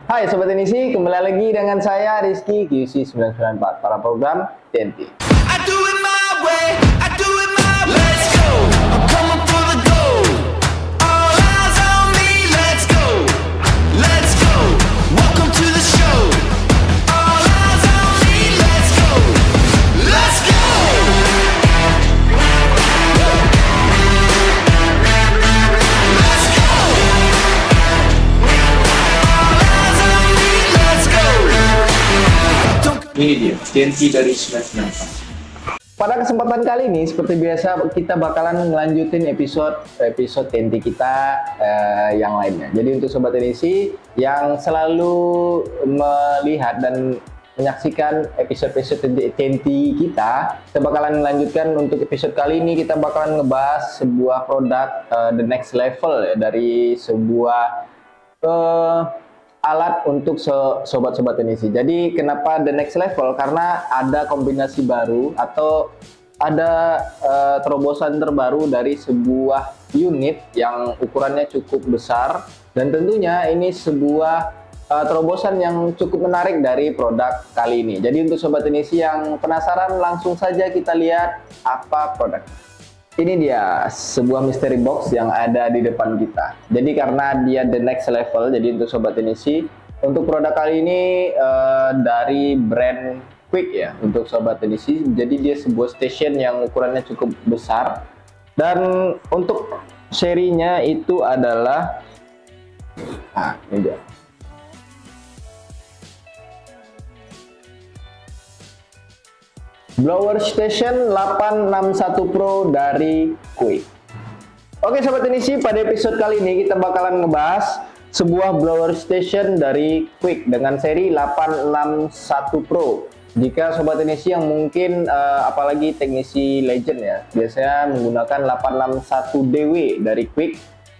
Hai Sobat Inisi, kembali lagi dengan saya Rizky QC 994 para program TNT. I do it my way, I do it my way. Let's go, I'm coming for the gold. All eyes on me, let's go. Let's go, welcome to the show. All eyes on me, let's go. Let's go. Let's go. Ini dia, TNT dari 994. Pada kesempatan kali ini, seperti biasa, kita bakalan ngelanjutin episode TNT kita yang lainnya. Jadi untuk Sobat Inisi yang selalu melihat dan menyaksikan episode-episode TNT kita bakalan melanjutkan. Untuk episode kali ini kita bakalan ngebahas sebuah produk the next level ya, dari sebuah alat untuk sobat-sobat Inisi. Jadi kenapa the next level? Karena ada kombinasi baru atau ada terobosan terbaru dari sebuah unit yang ukurannya cukup besar, dan tentunya ini sebuah terobosan yang cukup menarik dari produk kali ini. Jadi untuk sobat Inisi yang penasaran, langsung saja kita lihat apa produk. Ini dia sebuah mystery box yang ada di depan kita. Jadi karena dia the next level, jadi untuk Sobat Inisi, untuk produk kali ini dari brand Qik ya, untuk Sobat Inisi. Jadi dia sebuah station yang ukurannya cukup besar. Dan untuk serinya itu adalah, ini dia. Blower Station 861 Pro dari Qik. Oke Sobat Inisi, pada episode kali ini kita bakalan ngebahas sebuah blower station dari Qik dengan seri 861 Pro. Jika Sobat Inisi yang mungkin apalagi teknisi legend ya, biasanya menggunakan 861DW dari Qik.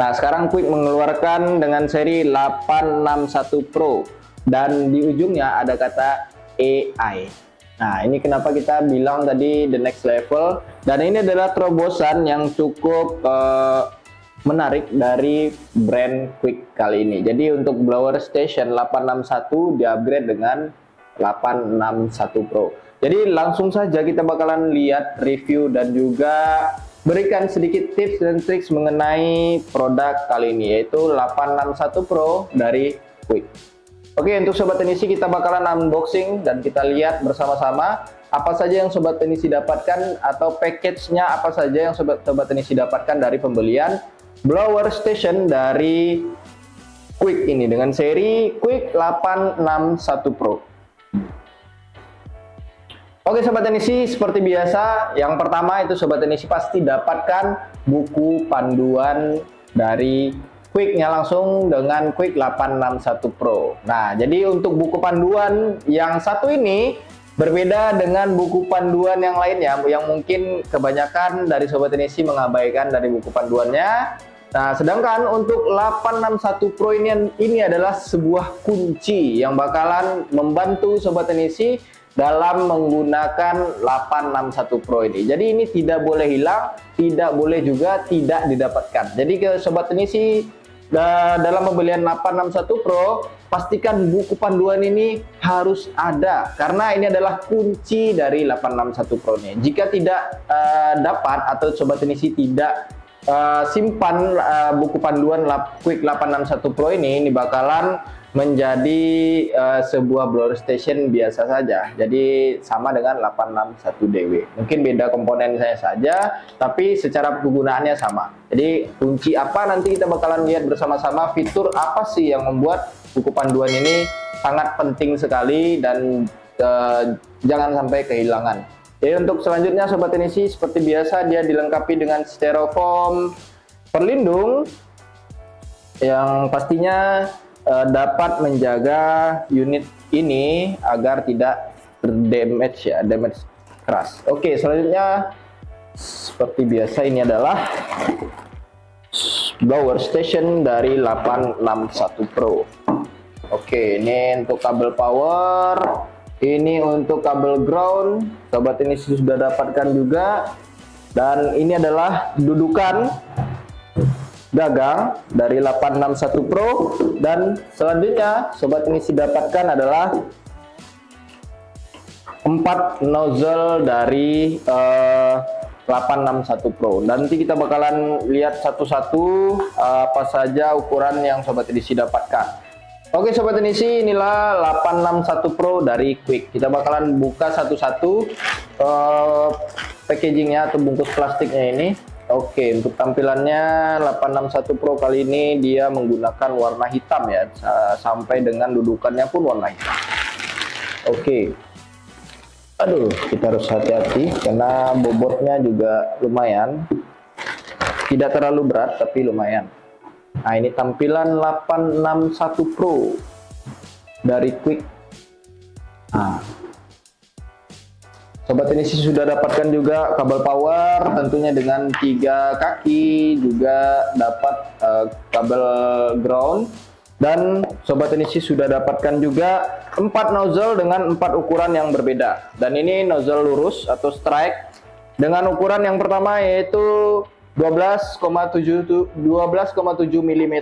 Nah sekarang Qik mengeluarkan dengan seri 861 Pro, dan di ujungnya ada kata AI. Nah ini kenapa kita bilang tadi the next level, dan ini adalah terobosan yang cukup menarik dari brand Qik kali ini. Jadi untuk blower station 861 di-upgrade dengan 861 Pro. Jadi langsung saja kita bakalan lihat review dan juga berikan sedikit tips dan triks mengenai produk kali ini, yaitu 861 Pro dari Qik. Oke, untuk Sobat Inisi kita bakalan unboxing dan kita lihat bersama-sama apa saja yang Sobat Inisi dapatkan atau package-nya apa saja yang Sobat Inisi dapatkan dari pembelian blower station dari Qik ini dengan seri Qik 861 Pro. Oke Sobat Inisi, seperti biasa, yang pertama itu Sobat Inisi pasti dapatkan buku panduan dari Qik-nya langsung dengan Qik 861 Pro. Nah, jadi untuk buku panduan yang satu ini berbeda dengan buku panduan yang lainnya, yang mungkin kebanyakan dari Sobat Inisi mengabaikan dari buku panduannya. Nah, sedangkan untuk 861 Pro ini adalah sebuah kunci yang bakalan membantu Sobat Inisi dalam menggunakan 861 Pro ini. Jadi ini tidak boleh hilang, tidak boleh juga tidak didapatkan. Jadi ke Sobat Inisi dalam pembelian 861 Pro, pastikan buku panduan ini harus ada, karena ini adalah kunci dari 861 Pro ini. Jika tidak dapat atau Sobat Inisi tidak simpan buku panduan Qik 861 Pro ini bakalan menjadi sebuah blower station biasa saja. Jadi sama dengan 861DW. Mungkin beda komponen saya saja, tapi secara penggunaannya sama. Jadi kunci apa nanti kita bakalan lihat bersama-sama, fitur apa sih yang membuat buku panduan ini sangat penting sekali dan jangan sampai kehilangan. Jadi untuk selanjutnya Sobat Inisi, seperti biasa dia dilengkapi dengan styrofoam pelindung yang pastinya dapat menjaga unit ini agar tidak terdamage ya, damage keras. Oke, selanjutnya seperti biasa ini adalah blower station dari 861 Pro. Oke, ini untuk kabel power, ini untuk kabel ground, Sobat ini sudah dapatkan juga. Dan ini adalah dudukan gagang dari 861 Pro, dan selanjutnya Sobat Nisi dapatkan adalah 4 nozzle dari 861 Pro. Nanti kita bakalan lihat satu-satu apa saja ukuran yang Sobat Edisi dapatkan. Oke Sobat Edisi, inilah 861 Pro dari Quick. Kita bakalan buka satu-satu packagingnya atau bungkus plastiknya ini. Oke, untuk tampilannya 861 Pro kali ini dia menggunakan warna hitam ya, sampai dengan dudukannya pun warna hitam. Oke. Aduh, kita harus hati-hati karena bobotnya juga lumayan. Tidak terlalu berat tapi lumayan. Nah, ini tampilan 861 Pro dari Quick. Nah, Sobat Nisi sudah dapatkan juga kabel power, tentunya dengan 3 kaki, juga dapat kabel ground. Dan Sobat Nisi sudah dapatkan juga 4 nozzle dengan 4 ukuran yang berbeda. Dan ini nozzle lurus atau strike dengan ukuran yang pertama yaitu 12,7 mm.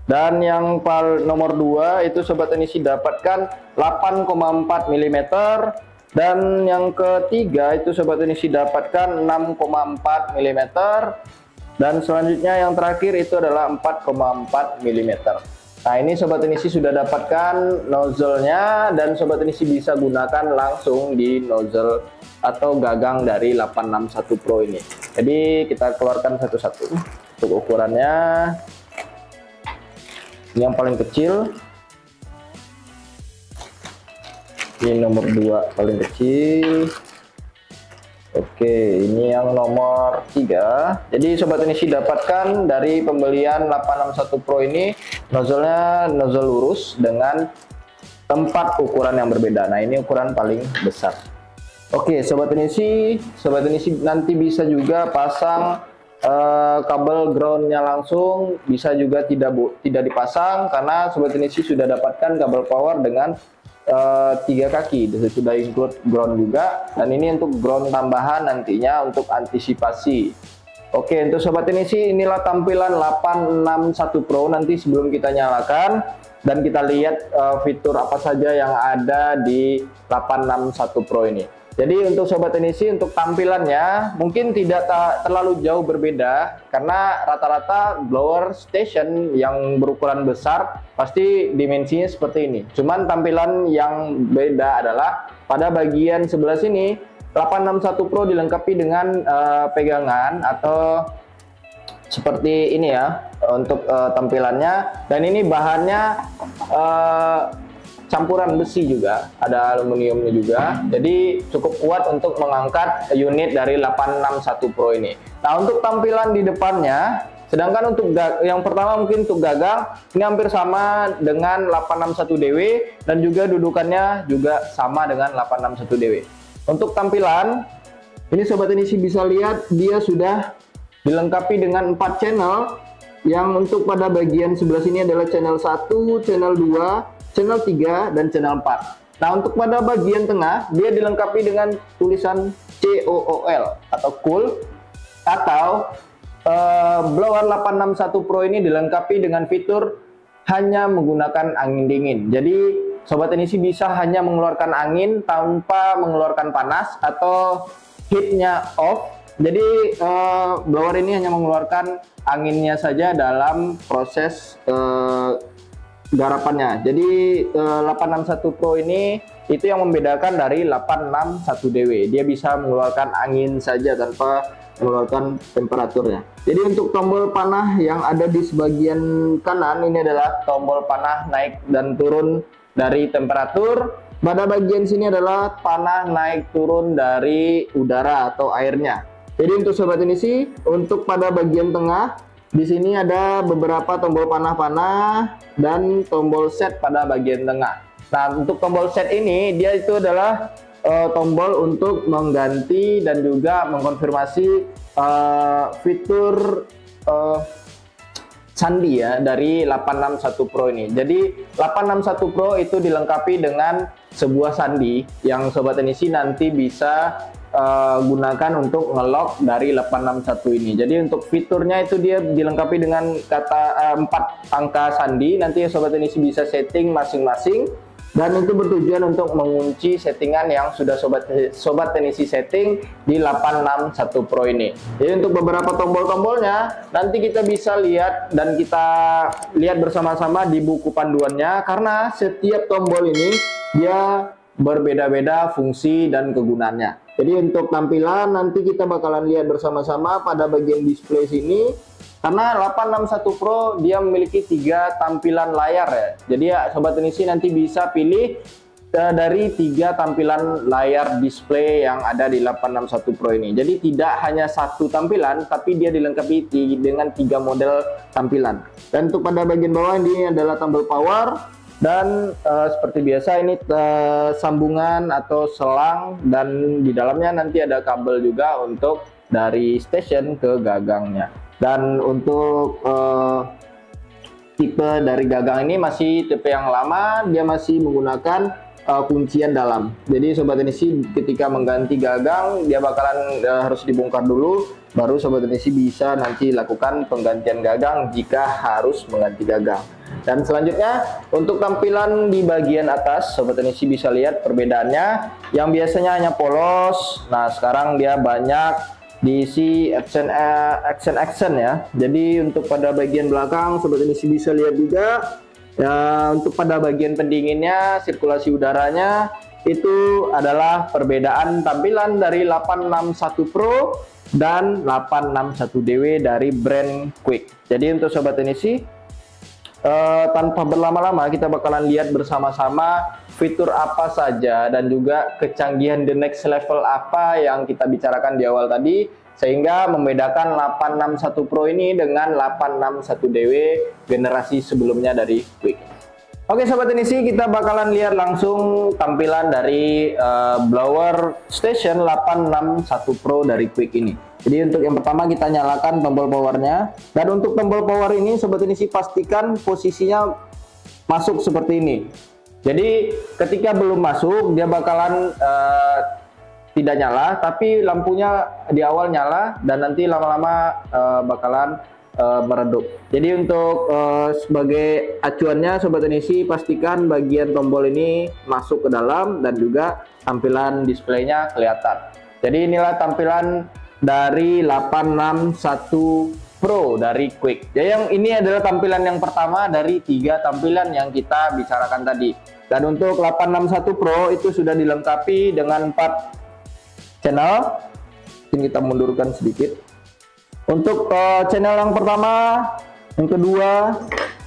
Dan yang nomor 2 itu Sobat Nisi dapatkan 8,4 mm. Dan yang ketiga itu Sobat Nisi dapatkan 6,4 mm. Dan selanjutnya yang terakhir itu adalah 4,4 mm. Nah, ini Sobat Nisi sudah dapatkan nozzle-nya, dan Sobat Nisi bisa gunakan langsung di nozzle atau gagang dari 861 Pro ini. Jadi kita keluarkan satu-satu. Untuk ukurannya, ini yang paling kecil. Ini nomor 2 paling kecil. Oke, ini yang nomor 3. Jadi Sobat Nisi dapatkan dari pembelian 861 Pro ini nozzle-nya nozzle lurus dengan 4 ukuran yang berbeda. Nah, ini ukuran paling besar. Oke, Sobat Nisi nanti bisa juga pasang kabel groundnya langsung, bisa juga tidak dipasang karena Sobat Nisi sudah dapatkan kabel power dengan 3 kaki, sudah include ground juga, dan ini untuk ground tambahan nantinya untuk antisipasi. Oke, untuk Sobat Nisi inilah tampilan 861 Pro. Nanti sebelum kita nyalakan dan kita lihat fitur apa saja yang ada di 861 Pro ini. Jadi untuk Sobat Nisi, untuk tampilannya mungkin tidak terlalu jauh berbeda karena rata-rata blower station yang berukuran besar pasti dimensinya seperti ini. Cuman tampilan yang beda adalah pada bagian sebelah sini 861 Pro dilengkapi dengan pegangan atau seperti ini ya untuk tampilannya, dan ini bahannya campuran besi juga, ada aluminiumnya juga, jadi cukup kuat untuk mengangkat unit dari 861 Pro ini. Nah, untuk tampilan di depannya, sedangkan untuk yang pertama mungkin untuk gagang ini hampir sama dengan 861 DW, dan juga dudukannya juga sama dengan 861 DW. Untuk tampilan ini Sobat Nisi bisa lihat dia sudah dilengkapi dengan 4 channel, yang untuk pada bagian sebelah sini adalah channel 1, channel 2, channel 3, dan channel 4. Nah, untuk pada bagian tengah dia dilengkapi dengan tulisan COOL atau cool, atau blower 861 Pro ini dilengkapi dengan fitur hanya menggunakan angin dingin. Jadi Sobat Nisi bisa hanya mengeluarkan angin tanpa mengeluarkan panas atau heatnya off. Jadi blower ini hanya mengeluarkan anginnya saja dalam proses garapannya. Jadi 861 Pro ini itu yang membedakan dari 861 DW. Dia bisa mengeluarkan angin saja tanpa mengeluarkan temperaturnya. Jadi untuk tombol panah yang ada di sebagian kanan ini adalah tombol panah naik dan turun dari temperatur. Pada bagian sini adalah panah naik turun dari udara atau airnya. Jadi untuk Sobat Nisi, untuk pada bagian tengah di sini ada beberapa tombol panah-panah dan tombol set pada bagian tengah. Nah, untuk tombol set ini dia itu adalah tombol untuk mengganti dan juga mengkonfirmasi fitur sandi ya dari 861 Pro ini. Jadi 861 Pro itu dilengkapi dengan sebuah sandi yang Sobat Nisi nanti bisa gunakan untuk ngelock dari 861 ini. Jadi untuk fiturnya itu dia dilengkapi dengan kata 4 angka sandi. Nanti ya sobat teknisi bisa setting masing-masing, dan itu bertujuan untuk mengunci settingan yang sudah sobat teknisi setting di 861 Pro ini. Jadi untuk beberapa tombol-tombolnya nanti kita bisa lihat dan kita lihat bersama-sama di buku panduannya, karena setiap tombol ini dia berbeda-beda fungsi dan kegunaannya. Jadi untuk tampilan nanti kita bakalan lihat bersama-sama pada bagian display sini. Karena 861 Pro dia memiliki 3 tampilan layar ya. Jadi ya sobat teknisi nanti bisa pilih dari 3 tampilan layar display yang ada di 861 Pro ini. Jadi tidak hanya satu tampilan, tapi dia dilengkapi dengan 3 model tampilan. Dan untuk pada bagian bawah ini adalah tombol power, dan seperti biasa ini sambungan atau selang, dan di dalamnya nanti ada kabel juga untuk dari station ke gagangnya. Dan untuk tipe dari gagang ini masih tipe yang lama, dia masih menggunakan kuncian dalam. Jadi sobat teknisi ketika mengganti gagang dia bakalan harus dibongkar dulu, baru sobat teknisi bisa nanti lakukan penggantian gagang jika harus mengganti gagang. Dan selanjutnya untuk tampilan di bagian atas sobat teknisi bisa lihat perbedaannya. Yang biasanya hanya polos, nah sekarang dia banyak diisi action ya. Jadi untuk pada bagian belakang sobat teknisi bisa lihat juga ya, untuk pada bagian pendinginnya, sirkulasi udaranya itu adalah perbedaan tampilan dari 861 Pro dan 861DW dari brand Quick. Jadi untuk sobat teknisi tanpa berlama-lama kita bakalan lihat bersama-sama fitur apa saja dan juga kecanggihan the next level apa yang kita bicarakan di awal tadi, sehingga membedakan 861 Pro ini dengan 861DW generasi sebelumnya dari Quick. Oke sobat teknisi, kita bakalan lihat langsung tampilan dari blower station 861 Pro dari Quick ini. Jadi untuk yang pertama kita nyalakan tombol powernya, dan untuk tombol power ini sobat teknisi pastikan posisinya masuk seperti ini. Jadi ketika belum masuk dia bakalan tidak nyala, tapi lampunya di awal nyala dan nanti lama-lama bakalan meredup. Jadi untuk sebagai acuannya sobat teknisi pastikan bagian tombol ini masuk ke dalam dan juga tampilan displaynya kelihatan. Jadi inilah tampilan dari 861 Pro dari Quick. Jadi yang ini adalah tampilan yang pertama dari 3 tampilan yang kita bicarakan tadi. Dan untuk 861 Pro itu sudah dilengkapi dengan 4 channel. Mungkin kita mundurkan sedikit. Untuk channel yang pertama, yang kedua,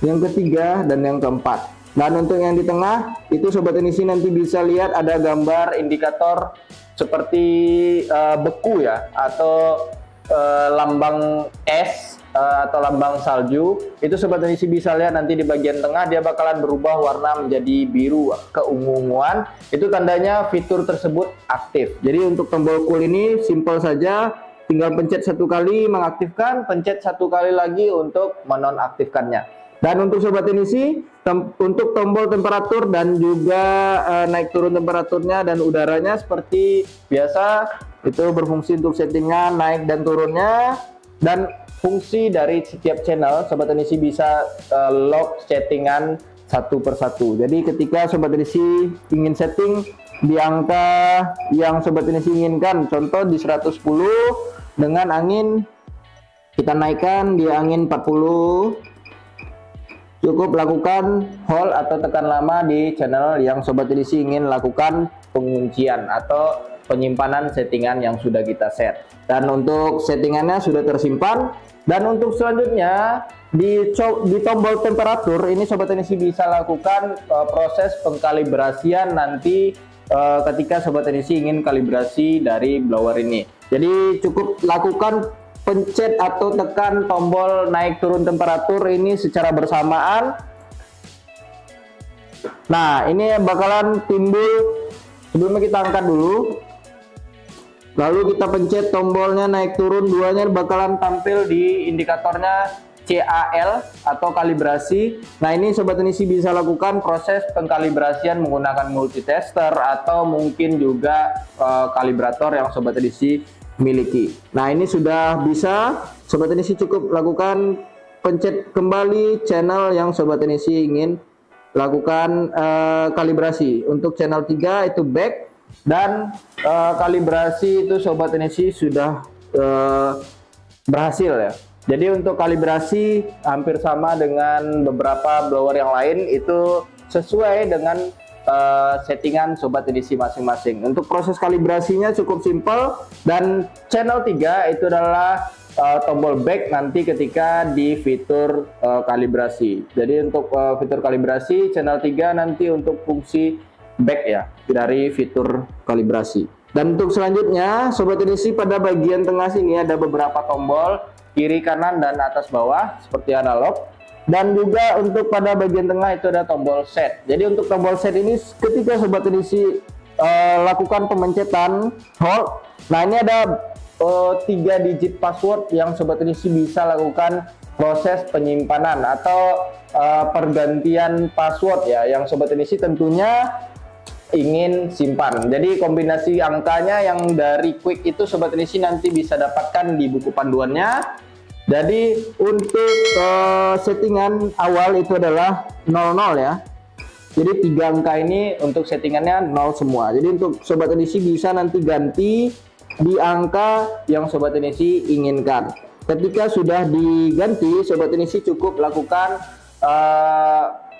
yang ketiga, dan yang keempat. Dan untuk yang di tengah itu sobat teknisi nanti bisa lihat ada gambar indikator seperti beku ya, atau lambang es atau lambang salju. Itu sobat teknisi bisa lihat nanti di bagian tengah dia bakalan berubah warna menjadi biru keungu-unguan. Itu tandanya fitur tersebut aktif. Jadi untuk tombol cool ini simple saja, tinggal pencet 1 kali mengaktifkan, pencet 1 kali lagi untuk menonaktifkannya. Dan untuk sobat teknisi, untuk tombol temperatur dan juga naik turun temperaturnya dan udaranya seperti biasa, itu berfungsi untuk settingnya naik dan turunnya. Dan fungsi dari setiap channel sobat teknisi bisa lock settingan satu persatu. Jadi ketika sobat teknisi ingin setting di angka yang sobat teknisi inginkan, contoh di 110 dengan angin, kita naikkan di angin 40. Cukup lakukan hold atau tekan lama di channel yang sobat teknisi ingin lakukan penguncian atau penyimpanan settingan yang sudah kita set. Dan untuk settingannya sudah tersimpan. Dan untuk selanjutnya di tombol temperatur ini sobat teknisi bisa lakukan proses pengkalibrasian nanti ketika sobat teknisi ingin kalibrasi dari blower ini. Jadi cukup lakukan pencet atau tekan tombol naik turun temperatur ini secara bersamaan. Nah ini bakalan timbul, sebelumnya kita angkat dulu, lalu kita pencet tombolnya naik turun, duanya bakalan tampil di indikatornya CAL atau kalibrasi. Nah, ini sobat teknisi bisa lakukan proses pengkalibrasian menggunakan multitester atau mungkin juga kalibrator yang sobat teknisi miliki. Nah, ini sudah bisa sobat teknisi cukup lakukan pencet kembali channel yang sobat teknisi ingin lakukan kalibrasi. Untuk channel 3 itu back, dan kalibrasi itu sobat teknisi sudah berhasil ya. Jadi untuk kalibrasi hampir sama dengan beberapa blower yang lain, itu sesuai dengan settingan sobat edisi masing-masing. Untuk proses kalibrasinya cukup simpel, dan channel 3 itu adalah tombol back nanti ketika di fitur kalibrasi. Jadi untuk fitur kalibrasi channel 3 nanti untuk fungsi back ya dari fitur kalibrasi. Dan untuk selanjutnya sobat edisi, pada bagian tengah sini ada beberapa tombol kiri, kanan, dan atas bawah seperti analog. Dan juga untuk pada bagian tengah itu ada tombol set. Jadi untuk tombol set ini ketika sobat edisi lakukan pemencetan hold, nah ini ada 3 digit password yang sobat edisi bisa lakukan proses penyimpanan atau pergantian password ya, yang sobat edisi tentunya ingin simpan. Jadi kombinasi angkanya yang dari quick itu sobat edisi nanti bisa dapatkan di buku panduannya. Jadi untuk settingan awal itu adalah 00 ya. Jadi 3 angka ini untuk settingannya 0 semua. Jadi untuk sobat edisi bisa nanti ganti di angka yang sobat edisi inginkan. Ketika sudah diganti, sobat edisi cukup lakukan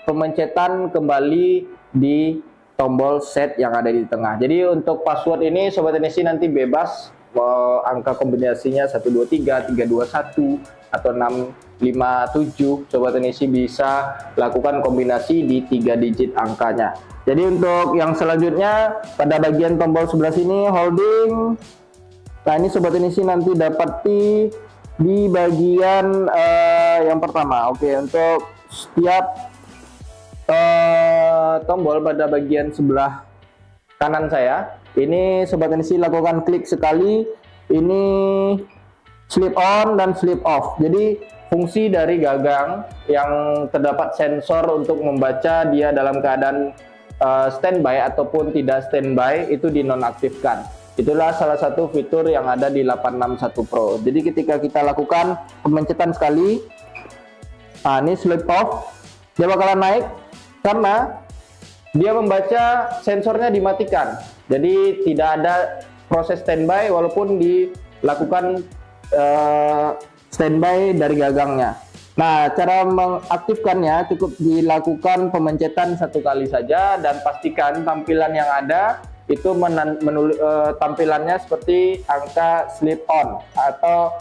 pemencetan kembali di tombol set yang ada di tengah. Jadi untuk password ini sobat edisi nanti bebas, angka kombinasinya 123, 321 atau 657, sobat edisi bisa lakukan kombinasi di 3 digit angkanya. Jadi untuk yang selanjutnya pada bagian tombol sebelah sini holding. Nah, ini sobat edisi nanti dapati di bagian yang pertama. Oke, untuk setiap tombol pada bagian sebelah kanan saya ini sobat edisi lakukan klik sekali, ini slip on dan slip off. Jadi fungsi dari gagang yang terdapat sensor untuk membaca dia dalam keadaan standby ataupun tidak standby itu dinonaktifkan. Itulah salah satu fitur yang ada di 861 Pro. Jadi ketika kita lakukan pemencetan sekali, nah ini slip off, dia bakalan naik karena dia membaca sensornya dimatikan. Jadi tidak ada proses standby walaupun dilakukan standby dari gagangnya. Nah, cara mengaktifkannya cukup dilakukan pemencetan 1 kali saja, dan pastikan tampilan yang ada itu tampilannya seperti angka slip on atau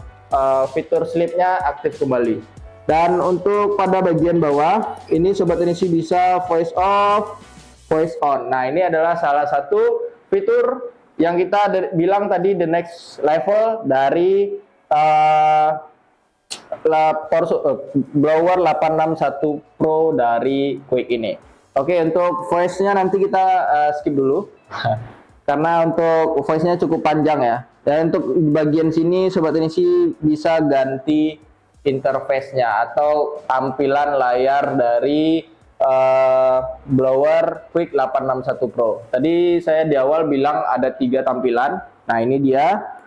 fitur slipnya aktif kembali. Dan untuk pada bagian bawah ini sobat edisi bisa voice off, voice on. Nah, ini adalah salah satu fitur yang kita bilang tadi the next level dari blower 861 Pro dari Quick ini. Oke, untuk voice-nya nanti kita skip dulu karena untuk voice-nya cukup panjang ya. Dan untuk bagian sini sobat edisi bisa ganti interface-nya atau tampilan layar dari blower Quick 861 Pro. Tadi saya di awal bilang ada 3 tampilan. Nah, ini dia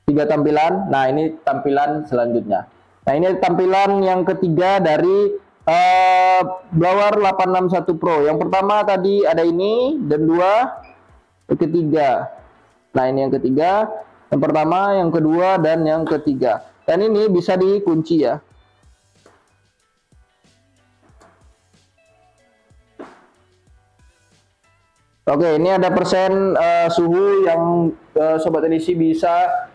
3 tampilan. Nah, ini tampilan selanjutnya. Nah, ini tampilan yang ketiga dari blower 861 Pro. Yang pertama tadi ada ini, dan ketiga. Nah, ini yang ketiga. Yang pertama, yang kedua, dan yang ketiga. Dan ini bisa dikunci ya. Oke, ini ada persen suhu yang sobat edisi bisa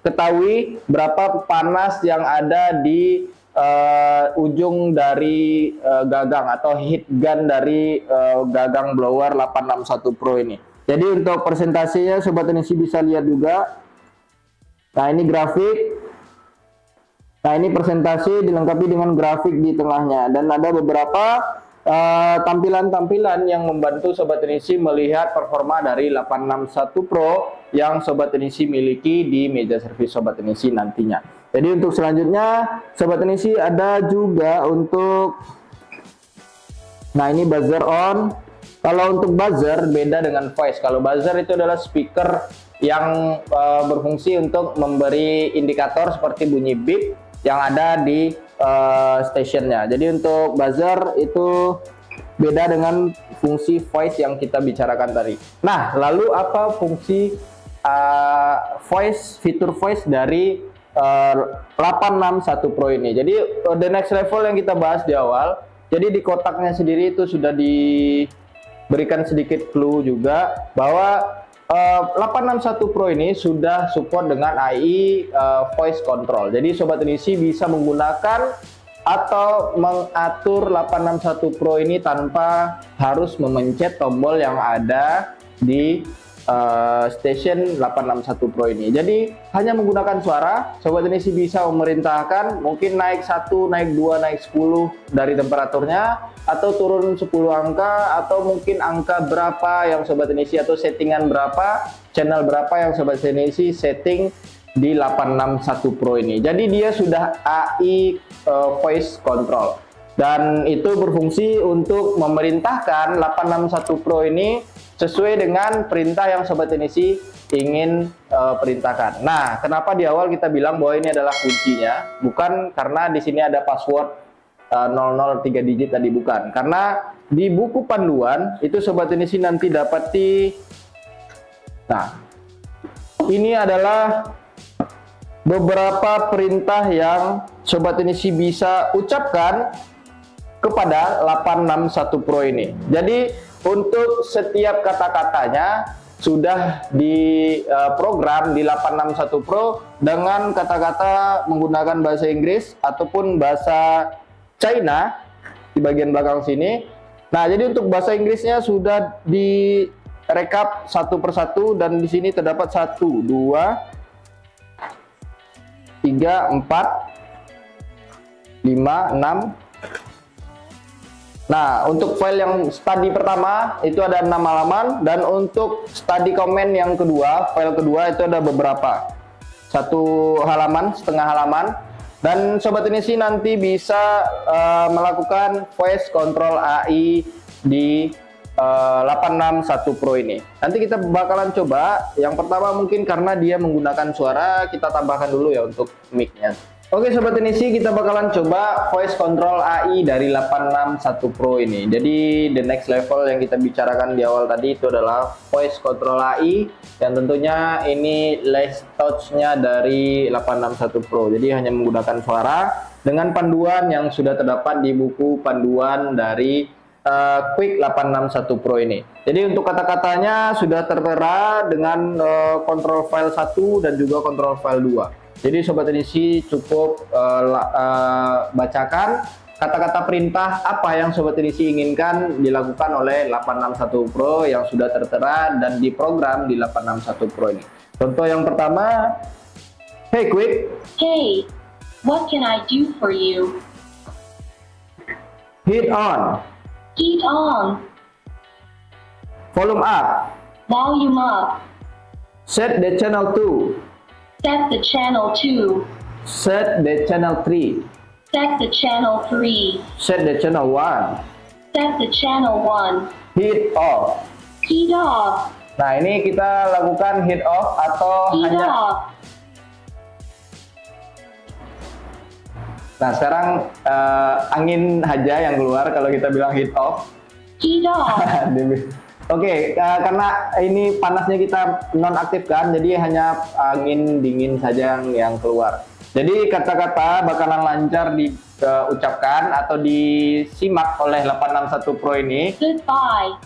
ketahui berapa panas yang ada di ujung dari gagang atau heat gun dari gagang blower 861 Pro ini. Jadi untuk persentasenya sobat edisi bisa lihat juga. Nah, ini grafik. Nah, ini persentase dilengkapi dengan grafik di tengahnya, dan ada beberapa tampilan-tampilan yang membantu sobat edisi melihat performa dari 861 Pro yang sobat edisi miliki di meja servis sobat edisi nantinya. Jadi untuk selanjutnya Sobat Teknisi ada juga untuk, nah ini buzzer on. Kalau untuk buzzer beda dengan voice. Kalau buzzer itu adalah speaker yang berfungsi untuk memberi indikator seperti bunyi beep yang ada di stationnya. Jadi untuk buzzer itu beda dengan fungsi voice yang kita bicarakan tadi. Nah, lalu apa fungsi fitur voice dari 861 Pro ini? Jadi the next level yang kita bahas di awal. Jadi di kotaknya sendiri itu sudah diberikan sedikit clue juga bahwa 861 Pro ini sudah support dengan AI voice control. Jadi Sobat Teknisi bisa menggunakan atau mengatur 861 Pro ini tanpa harus memencet tombol yang ada di station 861 Pro ini. Jadi hanya menggunakan suara, Sobat Teknisi bisa memerintahkan mungkin naik 1, naik 2, naik 10 dari temperaturnya, atau turun 10 angka, atau mungkin angka berapa yang Sobat Teknisi atau settingan berapa, channel berapa yang Sobat Teknisi setting di 861 Pro ini. Jadi dia sudah AI voice control dan itu berfungsi untuk memerintahkan 861 Pro ini sesuai dengan perintah yang Sobat Teknisi ingin perintahkan. Nah, kenapa di awal kita bilang bahwa ini adalah kuncinya? Bukan karena di sini ada password 003 digit tadi, bukan. Karena di buku panduan itu Sobat Teknisi nanti dapati. Nah, ini adalah beberapa perintah yang Sobat Teknisi bisa ucapkan kepada 861 Pro ini. Jadi untuk setiap kata-katanya sudah diprogram di 861 Pro dengan kata-kata menggunakan bahasa Inggris ataupun bahasa China di bagian belakang sini. Nah, jadi untuk bahasa Inggrisnya sudah direkap satu persatu dan di sini terdapat 1, 2, 3, 4, 5, 6. Nah, untuk file yang study pertama itu ada 6 halaman, dan untuk study comment yang kedua, file kedua itu ada beberapa, 1 halaman, setengah halaman. Dan Sobat Teknisi nanti bisa melakukan voice control AI di 861 Pro ini. Nanti kita bakalan coba. Yang pertama mungkin karena dia menggunakan suara, kita tambahkan dulu ya untuk mic-nya. Oke Sobat Teknisi, kita bakalan coba voice control AI dari 861 Pro ini. Jadi the next level yang kita bicarakan di awal tadi itu adalah voice control AI, yang tentunya ini last touch-nya dari 861 Pro. Jadi hanya menggunakan suara dengan panduan yang sudah terdapat di buku panduan dari Quick 861 Pro ini. Jadi untuk kata-katanya sudah tertera dengan control file 1 dan juga control file 2. Jadi Sobat Teknisi cukup bacakan kata-kata perintah apa yang Sobat Teknisi inginkan dilakukan oleh 861 Pro yang sudah tertera dan diprogram di 861 Pro ini. Contoh yang pertama, hey Quick. Hey, what can I do for you? Heat on. Heat on. Volume up. Volume up. Set the channel 2. Set the channel 2. Set the channel 3. Set the channel 3. Set the channel 1. Set the channel 1. Heat off. Heat off. Nah, ini kita lakukan heat off atau Heat hanya. off. Nah, sekarang angin aja yang keluar kalau kita bilang heat off. Heat off. Oke, karena ini panasnya kita nonaktifkan, jadi hanya angin dingin saja yang keluar. Jadi kata-kata bakalan lancar diucapkan atau disimak oleh 861 Pro ini. Goodbye.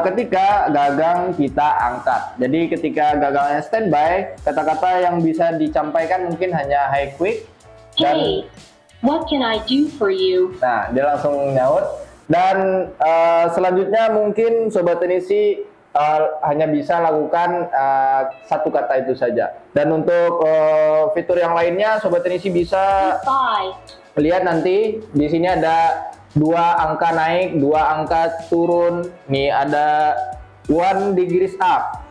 Ketika gagang kita angkat. Jadi ketika gagangnya standby, kata-kata yang bisa disampaikan mungkin hanya hey Quick. Hey, what can I do for you? Nah, dia langsung nyaut. Dan selanjutnya mungkin Sobat Teknisi hanya bisa lakukan satu kata itu saja. Dan untuk fitur yang lainnya Sobat Teknisi bisa lihat nanti di sini ada 2 angka naik, 2 angka turun. Nih ada 1 degrees up.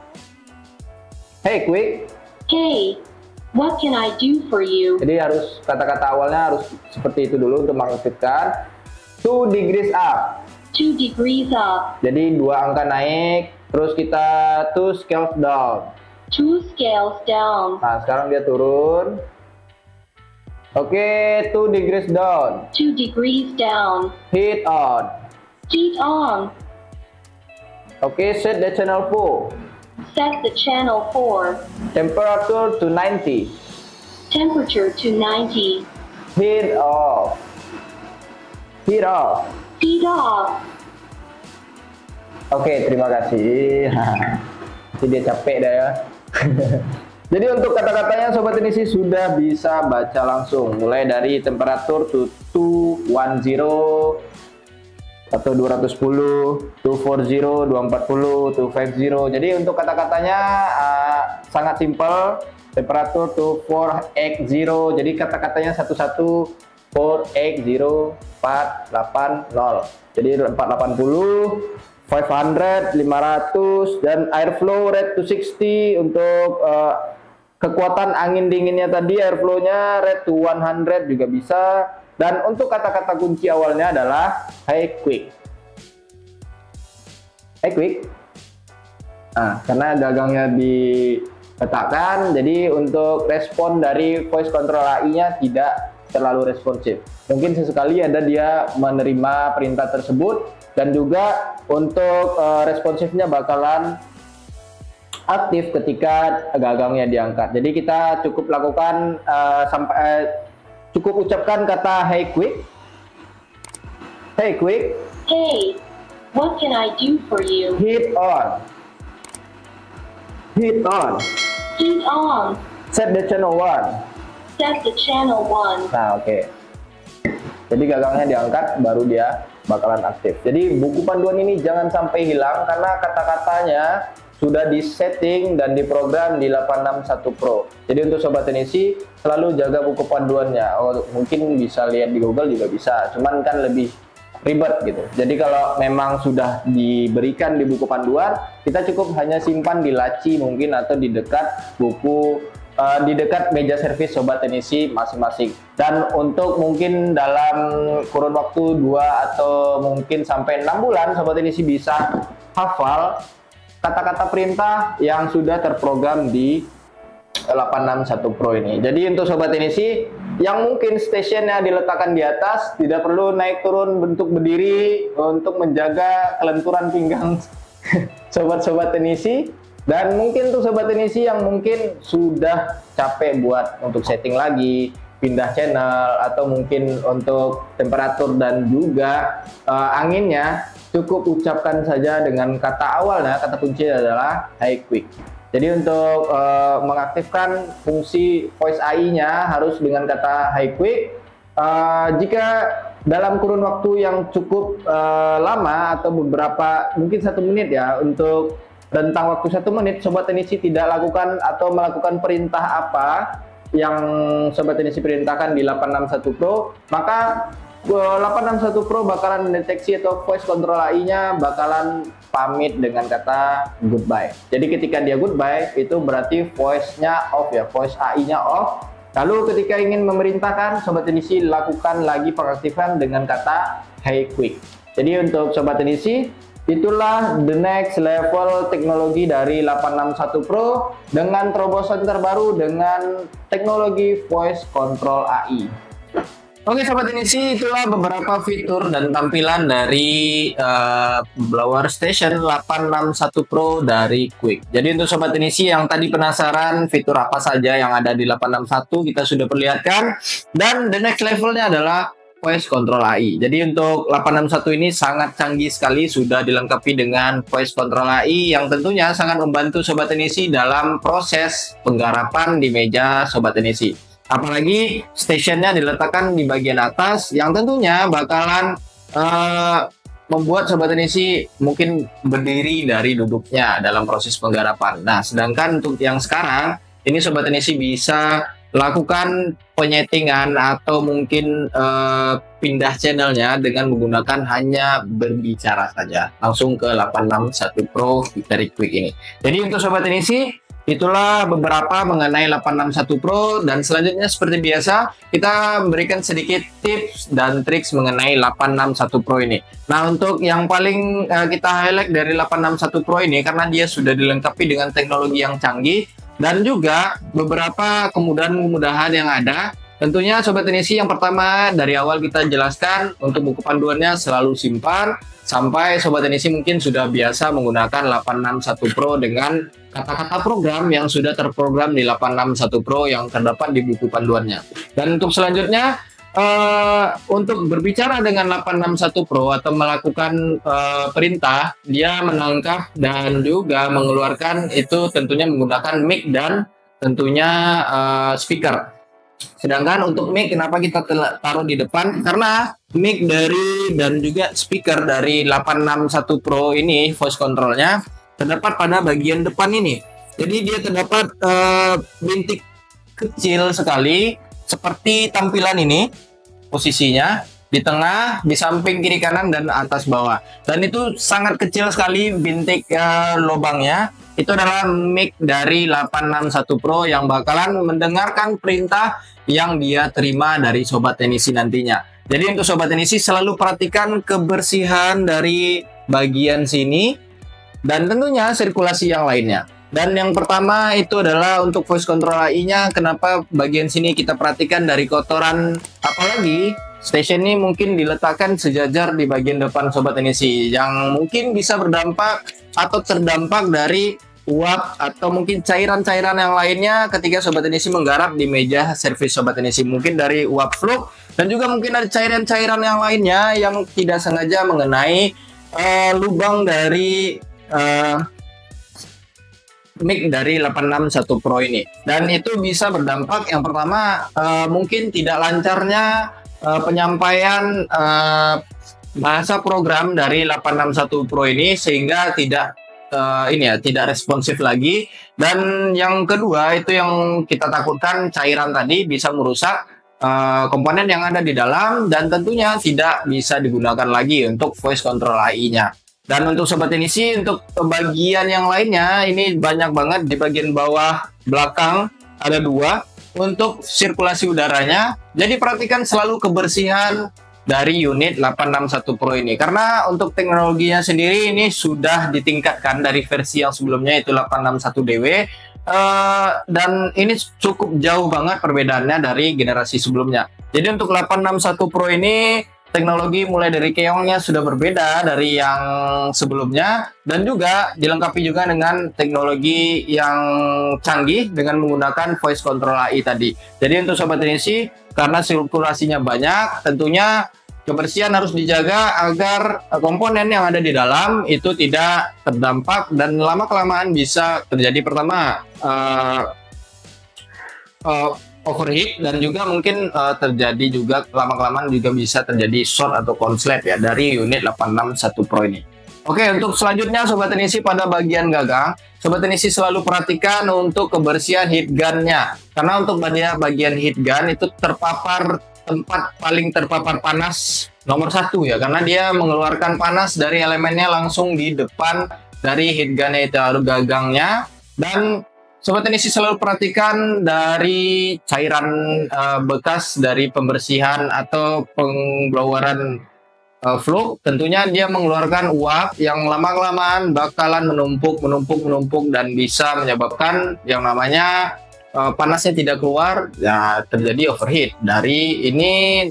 Hey Quick. Hey, What can I do for you? Jadi harus kata-kata awalnya harus seperti itu dulu untuk mengaktifkan. 2 degrees up. 2 degrees up. Jadi 2 angka naik, terus kita 2 scales down. 2 scales down. Nah, sekarang dia turun. Oke, 2 degrees down. 2 degrees down. Heat on. Heat on. Oke, set the channel 4. Set the channel 4. Temperature to 90. Temperature to 90. Heat off. Heat off. Heat off. Oke, terima kasih. Nanti dia capek dah ya. Jadi untuk kata-katanya Sobat Teknisi sudah bisa baca langsung. Mulai dari temperatur to 210 atau 210, 240, 240, 250. Jadi untuk kata-katanya sangat simpel. Temperatur to 480. Jadi kata-katanya satu-satu 480, 480. Jadi 480, 500, 500, dan airflow rate to 60 untuk kekuatan angin dinginnya tadi, airflow-nya rate to 100 juga bisa. Dan untuk kata-kata kunci awalnya adalah high quick. High quick. Nah, karena gagangnya diletakkan, jadi untuk respon dari voice control AI-nya tidak terlalu responsif. Mungkin sesekali ada dia menerima perintah tersebut, dan juga untuk responsifnya bakalan aktif ketika gagangnya diangkat. Jadi kita cukup lakukan cukup ucapkan kata hey quick. Hey quick. Hey, what can I do for you? Heat on. Heat on. Heat on. Set the channel 1. Set the channel 1. Nah, oke. Jadi gagangnya diangkat baru dia bakalan aktif. Jadi buku panduan ini jangan sampai hilang karena kata-katanya sudah disetting dan diprogram di 861 Pro. Jadi untuk Sobat Teknisi selalu jaga buku panduannya. Oh, mungkin bisa lihat di Google juga bisa, cuman kan lebih ribet gitu. Jadi kalau memang sudah diberikan di buku panduan, kita cukup hanya simpan di laci mungkin atau di dekat buku di dekat meja servis Sobat Teknisi masing-masing. Dan untuk mungkin dalam kurun waktu 2 atau mungkin sampai 6 bulan Sobat Teknisi bisa hafal kata-kata perintah yang sudah terprogram di 861 Pro ini. Jadi untuk Sobat Teknisi yang mungkin stationnya diletakkan di atas, tidak perlu naik turun bentuk berdiri untuk menjaga kelenturan pinggang Sobat-Sobat Teknisi. Dan mungkin untuk Sobat Teknisi yang mungkin sudah capek buat untuk setting lagi, pindah channel, atau mungkin untuk temperatur dan juga anginnya, cukup ucapkan saja dengan kata awalnya, kata kunci adalah high quick. Jadi untuk mengaktifkan fungsi voice AI-nya harus dengan kata high quick. Jika dalam kurun waktu yang cukup lama atau beberapa, mungkin 1 menit ya, untuk rentang waktu 1 menit Sobat Teknisi tidak lakukan atau melakukan perintah apa yang Sobat Teknisi perintahkan di 861 Pro, maka 861 Pro bakalan mendeteksi atau voice control AI-nya bakalan pamit dengan kata goodbye. Jadi ketika dia goodbye itu berarti voice-nya off ya, voice AI-nya off. Lalu ketika ingin memerintahkan, Sobat Teknisi lakukan lagi pengaktifan dengan kata hey quick. Jadi untuk Sobat Teknisi, itulah the next level teknologi dari 861 Pro dengan terobosan terbaru dengan teknologi voice control AI. Oke Sobat Teknisi, itulah beberapa fitur dan tampilan dari blower station 861 Pro dari Quick. Jadi untuk Sobat Teknisi yang tadi penasaran fitur apa saja yang ada di 861, kita sudah perlihatkan. Dan the next levelnya adalah voice control AI. Jadi untuk 861 ini sangat canggih sekali, sudah dilengkapi dengan voice control AI yang tentunya sangat membantu Sobat Teknisi dalam proses penggarapan di meja Sobat Teknisi. Apalagi stationnya diletakkan di bagian atas yang tentunya bakalan membuat Sobat Teknisi mungkin berdiri dari duduknya dalam proses penggarapan. Nah, sedangkan untuk yang sekarang ini Sobat Teknisi bisa lakukan penyetingan atau mungkin pindah channelnya dengan menggunakan hanya berbicara saja langsung ke 861 Pro dari Quick ini. Jadi untuk Sobat Teknisi itulah beberapa mengenai 861 Pro, dan selanjutnya seperti biasa kita memberikan sedikit tips dan triks mengenai 861 Pro ini. Nah, untuk yang paling kita highlight dari 861 Pro ini karena dia sudah dilengkapi dengan teknologi yang canggih dan juga beberapa kemudahan-kemudahan yang ada. Tentunya Sobat Teknisi, yang pertama dari awal kita jelaskan untuk buku panduannya selalu simpan sampai Sobat Teknisi mungkin sudah biasa menggunakan 861 Pro dengan kata-kata program yang sudah terprogram di 861 Pro yang terdapat di buku panduannya. Dan untuk selanjutnya untuk berbicara dengan 861 Pro atau melakukan perintah, dia menangkap dan juga mengeluarkan itu tentunya menggunakan mic dan tentunya speaker. Sedangkan untuk mic, kenapa kita taruh di depan? Karena mic dari dan juga speaker dari 861 Pro ini, voice controlnya terdapat pada bagian depan ini. Jadi dia terdapat bintik kecil sekali seperti tampilan ini, posisinya di tengah, di samping kiri kanan dan atas bawah. Dan itu sangat kecil sekali bintik lubangnya. Itu adalah mic dari 861 Pro yang bakalan mendengarkan perintah yang dia terima dari Sobat Teknisi nantinya. Jadi untuk Sobat Teknisi selalu perhatikan kebersihan dari bagian sini dan tentunya sirkulasi yang lainnya. Dan yang pertama itu adalah untuk voice control AI-nya. Kenapa bagian sini kita perhatikan dari kotoran, apalagi station ini mungkin diletakkan sejajar di bagian depan Sobat Teknisi yang mungkin bisa berdampak atau terdampak dari uap atau mungkin cairan-cairan yang lainnya ketika Sobat Teknisi menggarap di meja servis Sobat Teknisi, mungkin dari uap fluk dan juga mungkin ada cairan-cairan yang lainnya yang tidak sengaja mengenai lubang dari mic dari 861 Pro ini, dan itu bisa berdampak yang pertama mungkin tidak lancarnya penyampaian bahasa program dari 861 Pro ini sehingga tidak tidak responsif lagi. Dan yang kedua itu yang kita takutkan, cairan tadi bisa merusak komponen yang ada di dalam dan tentunya tidak bisa digunakan lagi untuk voice control AI-nya. Dan untuk Sobat Teknisi, untuk bagian yang lainnya ini banyak banget. Di bagian bawah belakang ada dua untuk sirkulasi udaranya. Jadi perhatikan selalu kebersihan dari unit 861 Pro ini, karena untuk teknologinya sendiri ini sudah ditingkatkan dari versi yang sebelumnya itu 861DW, dan ini cukup jauh banget perbedaannya dari generasi sebelumnya. Jadi untuk 861 Pro ini teknologi mulai dari keongnya sudah berbeda dari yang sebelumnya dan juga dilengkapi juga dengan teknologi yang canggih dengan menggunakan voice control AI tadi. Jadi untuk Sobat Teknisi, karena sirkulasinya banyak, tentunya kebersihan harus dijaga agar komponen yang ada di dalam itu tidak terdampak dan lama-kelamaan bisa terjadi pertama overheat dan juga mungkin terjadi juga lama-kelamaan juga bisa terjadi short atau konslet ya dari unit 861 Pro ini. Oke, untuk selanjutnya Sobat Teknisi, pada bagian gagang, Sobat Teknisi selalu perhatikan untuk kebersihan heat gun-nya. Karena untuk bagian heat gun itu tempat paling terpapar panas nomor 1 ya, karena dia mengeluarkan panas dari elemennya langsung di depan dari heat gun-nya itu, gagangnya. Dan Sobat Teknisi selalu perhatikan dari cairan bekas dari pembersihan atau pengeluaran fluk, tentunya dia mengeluarkan uap yang lama-kelamaan bakalan menumpuk dan bisa menyebabkan yang namanya panasnya tidak keluar, ya terjadi overheat dari ini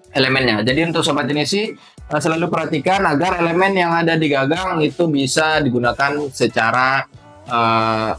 elemennya. Jadi untuk Sobat Teknisi selalu perhatikan agar elemen yang ada di gagang itu bisa digunakan secara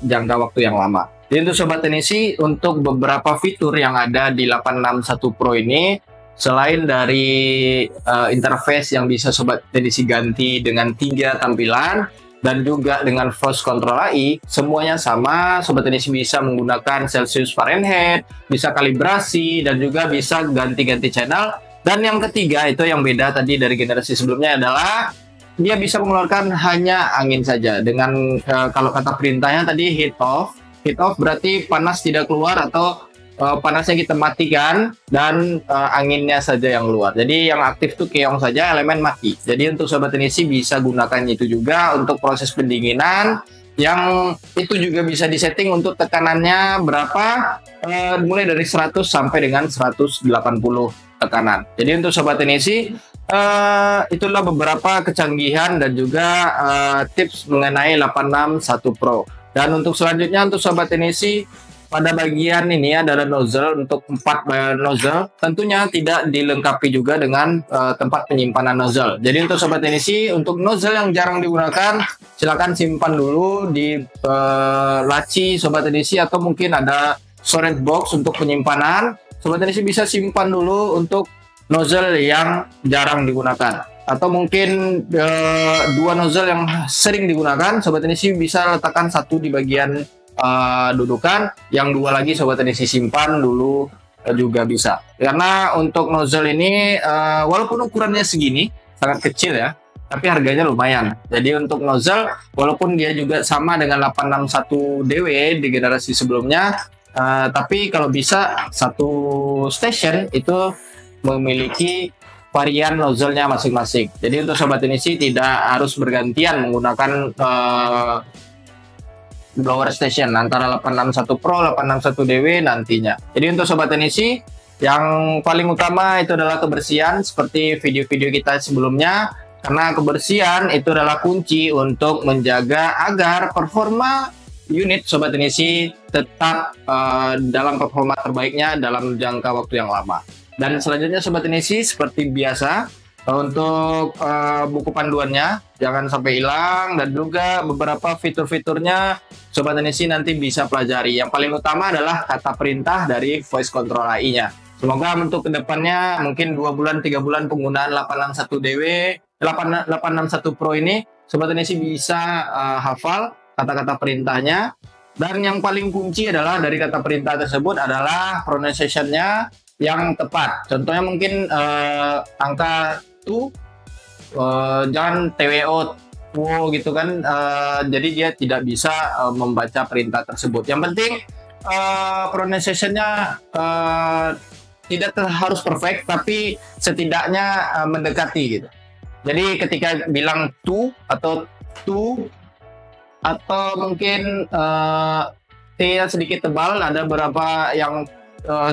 jangka waktu yang lama. Jadi untuk Sobat Teknisi, untuk beberapa fitur yang ada di 861 Pro ini, selain dari interface yang bisa Sobat Teknisi ganti dengan 3 tampilan dan juga dengan voice control AI, semuanya sama. Sobat Teknisi bisa menggunakan Celsius Fahrenheit, bisa kalibrasi dan juga bisa ganti-ganti channel. Dan yang ketiga itu yang beda tadi dari generasi sebelumnya adalah dia bisa mengeluarkan hanya angin saja dengan kalau kata perintahnya tadi heat off. Heat off berarti panas tidak keluar atau panasnya kita matikan dan anginnya saja yang keluar. Jadi yang aktif tuh keong saja, elemen mati. Jadi untuk Sobat Teknisi bisa gunakan itu juga untuk proses pendinginan yang itu juga bisa disetting untuk tekanannya berapa, mulai dari 100 sampai dengan 180 tekanan. Jadi untuk Sobat Tenisi, itulah beberapa kecanggihan dan juga tips mengenai 861 Pro. Dan untuk selanjutnya untuk Sobat Tenisi, pada bagian ini adalah nozzle untuk 4 nozzle. Tentunya tidak dilengkapi juga dengan tempat penyimpanan nozzle. Jadi untuk Sobat Tenisi, untuk nozzle yang jarang digunakan, silakan simpan dulu di laci Sobat Tenisi, atau mungkin ada storage box untuk penyimpanan. Sobat Tenisi bisa simpan dulu untuk nozzle yang jarang digunakan. Atau mungkin 2 nozzle yang sering digunakan, Sobat Tenisi bisa letakkan satu di bagian dudukan, yang 2 lagi Sobat Tenisi simpan dulu juga bisa. Karena untuk nozzle ini walaupun ukurannya segini sangat kecil ya, tapi harganya lumayan. Jadi untuk nozzle walaupun dia juga sama dengan 861 DW di generasi sebelumnya, tapi kalau bisa satu station itu memiliki varian nozzle-nya masing-masing. Jadi untuk Sobat Tenisi tidak harus bergantian menggunakan blower station antara 861 Pro, 861 DW nantinya. Jadi untuk Sobat Tenisi, yang paling utama itu adalah kebersihan seperti video-video kita sebelumnya, karena kebersihan itu adalah kunci untuk menjaga agar performa unit Sobat Tenisi tetap dalam performa terbaiknya dalam jangka waktu yang lama. Dan selanjutnya Sobat Tenisi, seperti biasa, untuk buku panduannya jangan sampai hilang, dan juga beberapa fitur-fiturnya Sobat Tenisi nanti bisa pelajari. Yang paling utama adalah kata perintah dari voice control AI-nya. Semoga untuk kedepannya mungkin 2 bulan 3 bulan penggunaan 861 DW 861 Pro ini, Sobat Tenisi bisa hafal kata-kata perintahnya. Dan yang paling kunci adalah dari kata perintah tersebut adalah pronunciation-nya yang tepat. Contohnya mungkin angka tu, jangan TWO gitu kan, jadi dia tidak bisa membaca perintah tersebut. Yang penting pronunciation-nya tidak harus perfect, tapi setidaknya mendekati gitu. Jadi ketika bilang tu atau tu, atau mungkin T yang sedikit tebal, ada beberapa yang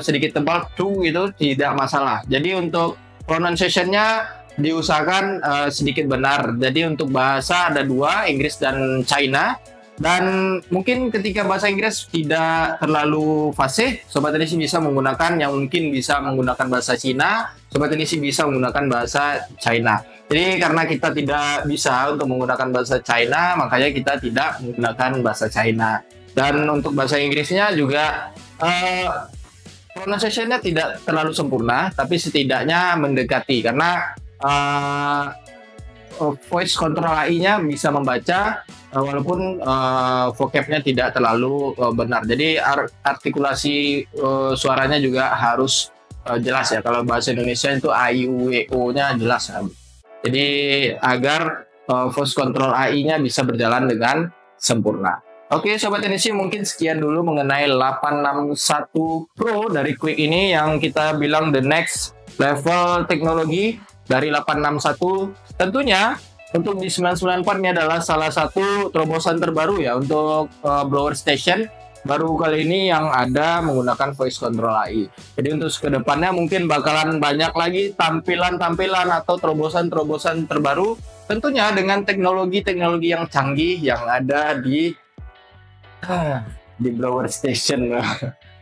sedikit tebal, tu gitu tidak masalah. Jadi untuk pronunciation-nya diusahakan sedikit benar. Jadi untuk bahasa ada 2, Inggris dan China. Dan mungkin ketika bahasa Inggris tidak terlalu fasih, Sobat Tenisi bisa menggunakan yang mungkin bisa menggunakan bahasa Cina, Sobat Tenisi bisa menggunakan bahasa China. Jadi karena kita tidak bisa untuk menggunakan bahasa China, makanya kita tidak menggunakan bahasa China. Dan untuk bahasa Inggrisnya juga pronunciation-nya tidak terlalu sempurna, tapi setidaknya mendekati, karena voice control AI-nya bisa membaca walaupun vocab-nya tidak terlalu benar. Jadi artikulasi suaranya juga harus jelas ya. Kalau bahasa Indonesia itu A, I, U, E, O-nya jelas ya. Jadi agar voice control AI-nya bisa berjalan dengan sempurna. Oke Sobat Tenisi, mungkin sekian dulu mengenai 861 Pro dari Quick ini, yang kita bilang the next level teknologi dari 861. Tentunya untuk di 994 ini adalah salah satu terobosan terbaru ya untuk blower station baru kali ini yang ada menggunakan voice control AI. Jadi untuk kedepannya mungkin bakalan banyak lagi tampilan-tampilan atau terobosan-terobosan terbaru, tentunya dengan teknologi-teknologi yang canggih yang ada di blower station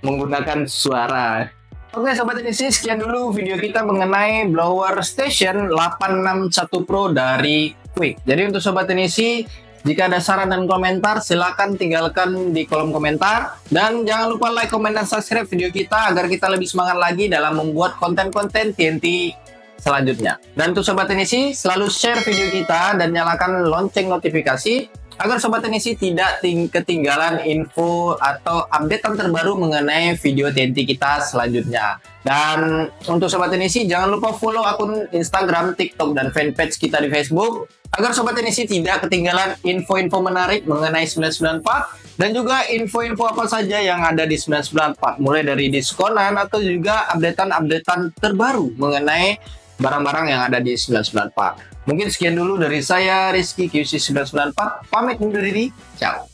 menggunakan suara. Oke Sobat Tenisi, sekian dulu video kita mengenai blower station 861 Pro dari Quick. Jadi untuk Sobat Tenisi, jika ada saran dan komentar, silakan tinggalkan di kolom komentar. Dan jangan lupa like, komen, dan subscribe video kita agar kita lebih semangat lagi dalam membuat konten-konten TNT selanjutnya. Dan untuk Sobat Tenisi, selalu share video kita dan nyalakan lonceng notifikasi agar Sobat Tenisi tidak ketinggalan info atau updatean terbaru mengenai video TNT kita selanjutnya. Dan untuk Sobat Tenisi, jangan lupa follow akun Instagram, TikTok, dan fanpage kita di Facebook agar Sobat Tenisi tidak ketinggalan info-info menarik mengenai 994 dan juga info-info apa saja yang ada di 994, mulai dari diskonan atau juga updatean-updatean terbaru mengenai barang-barang yang ada di 994. Mungkin sekian dulu dari saya, Rizky QC 994. Pamit undur diri. Ciao.